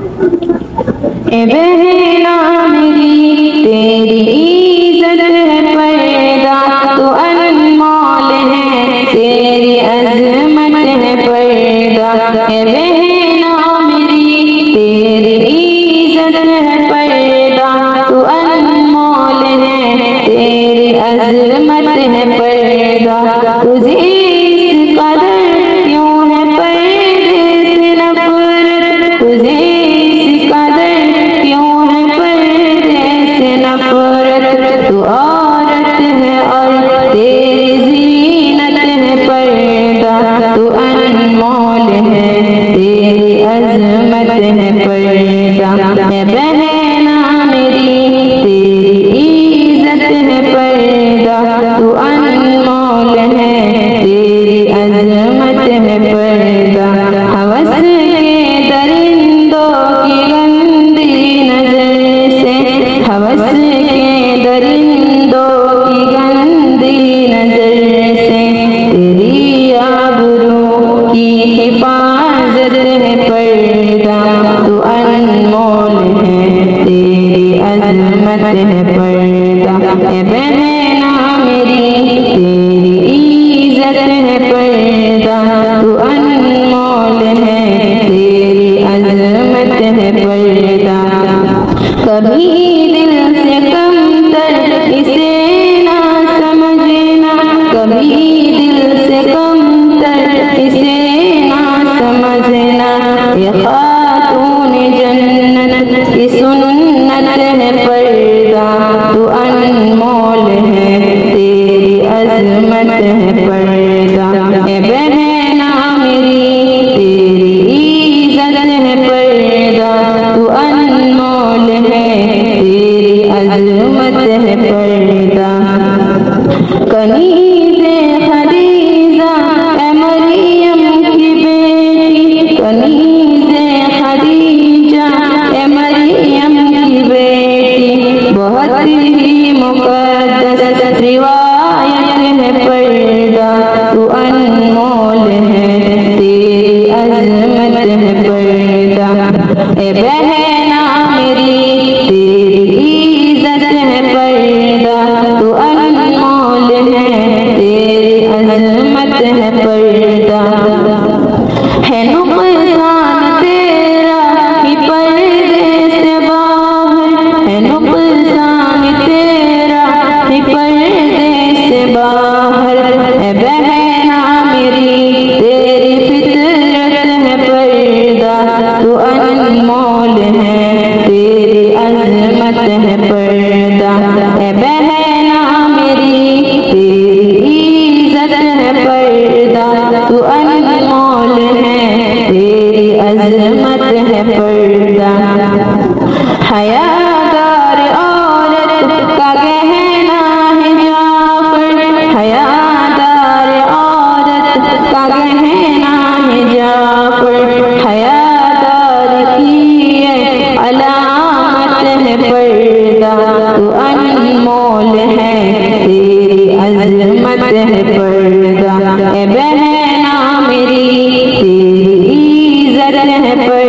ए बहना मेरी तेरी इज्जत है पर्दा, तो अनमोल है तेरी अजमत है पर्दा। ए बहना मेरी तेरी इज्जत है पर्दा, तो अनमोल है तेरी अजमत है पर्दा। तुझे इस कदर क्यों है पर्दे से नफरत, तुझे इस कदर क्यों है पर्दे से नफरत। तू औरत है और तेरी जीनत है पर्दा, तू अनमोल है तेरी अजमत है पर्दा। ए बहना मेरी तेरी इज्जत है पर्दा, तू अनमोल है तेरी अजमत है पर्दा। हवस के दरिंदों की गंदी नजर से, हवस के दरिंदों की गंदी नजर से तेरी आबरू की हिफाजत है पर्दा, तू अनमोल है तेरी अजमत है पर्दा। ए बहना मेरी तेरी इज्जत है पर्दा, तू अनमोल है तेरी अजमत है पर्दा। कभी दिल से कमतर इसे ना समझना, कभी दिल से कमतर इसे ना समझना। ये खातून जन्नत की सुन्नत है पर्दा, तू अनमोल है तेरी अजमत है पर्दा। ए बहना मेरी तेरी इज्जत है पर्दा, तू अनमोल है तेरी अजमत है पर्दा। कनीज़े खदीजा ए मरियम की बेटी, कनीज़े खदीजा ए मरियम की बेटी, बहुत ही मुक़द्दस रिवायत है पर्दा, तू अनमोल है तेरी अजमत है पर्दा। ए बहना मेरी तेरी इज्जत है पर्दा, तू अनमोल है तेरी अजमत है पर्दा। है नुक़सान तेरा ही पर्दे से बाहर, है नुक़सान तेरा ही पर्दे से बाहर। ए बहना मेरी तेरी फितरत है पर्दा, तू अनमोल है तेरी अजमत है पर्दा। ए बहना मेरी तेरी इज्जत है पर्दा, तू अनमोल है तेरी अजमत है पर्दा। है नुक़सान तेरा ही पर्दे से बाहर, है नुक़सान तेरा ही पर्दे से बाहर। ए बहना मेरी तेरी फितरत है पर्दा, तू अनमोल है तेरी अजमत है पर्दा। ए बहना मेरी तेरी इज्जत है पर्दा, तू अनमोल है तेरी अजमत है पर्दा। हयादार औरत का गहना है जाफर, हयादार औरत का गहना है जाफर। हयादार की अलामत है पर्दा, तू अनमोल है तेरी अजमत है पर्दा। ए बहना मेरी तेरी इज्जत है पर्दा,